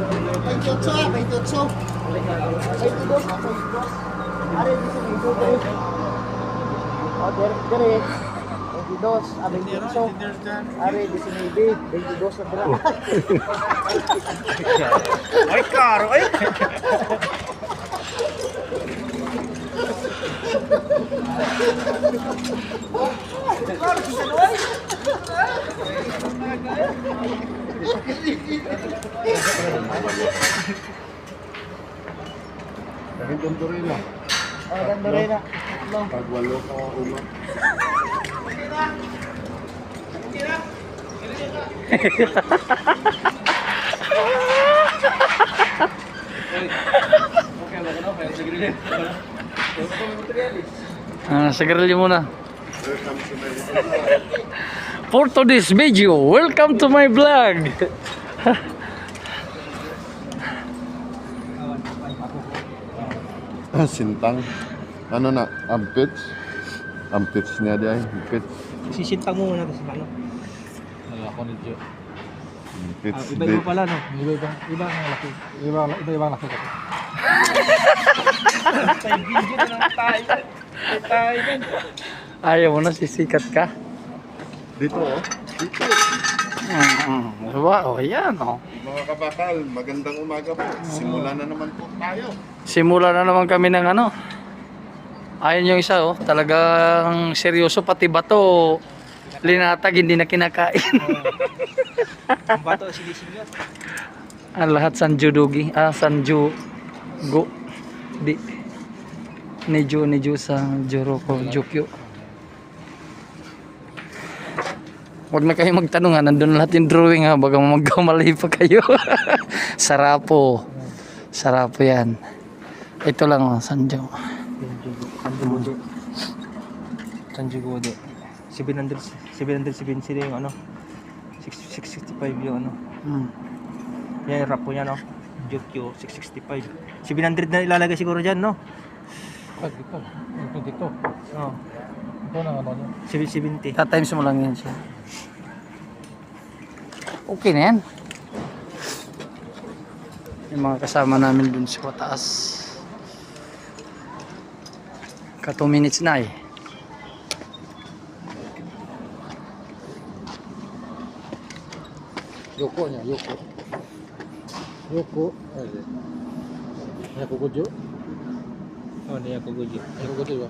28 ah, 28. 22 ah, 22. Are, di sa ito, dire. O, dire. 22, ah, 28. Are, di sa maybe. 22 na dira. Ay, karo, ay! Dahil ganito rin ah. O, ganda rin na. Pag walo ka umat. Sigarilyo muna. For today's video, welcome to my vlog. Sintang. Ano na? Ampits? Ampits niya di ay. Ampits. Sisintang mo muna kasi ano. Ako ni Jo. Ampits. Iba-iba pala, no? Iba ang laki. Iba-ibang laki kasi. Tayo video na lang tayo. Tayo din. Ayaw mo na sisikat ka? Dito oh. Dito. Wow, yan oh. Mga kabakal, magandang umaga po. Simula na naman po tayo. Simula na naman kami ng ano. Ayun yung isa oh, talagang seryoso pati bato. Linatag hindi na kinakain. Ang bato, sili-sili. Ang lahat sanjudugi, sanju go di Neju sa Joroko Jokyo. Huwag na kayo magtanong ha, nandun lahat yung drawing ha, baga magkamali pa kayo. Sarapo yan. Ito lang oh, Sanjo. Sanjugode. 770 yung ano. 665 yung ano. Yan yung rap po yan, no? Jokyo 665. 700 na ilalagay siguro dyan, no? Dito. Oo. Ito na ano niya. 770. Tatimes mo lang yan siya. Okay na yan. Yung mga kasama namin dun sa taas. Ka 2 minutes na eh. Yoko niya, Yoko. Yoko. Ay, Yoko Gojo. Oh, hindi ako guji. Yoko Gojo ba?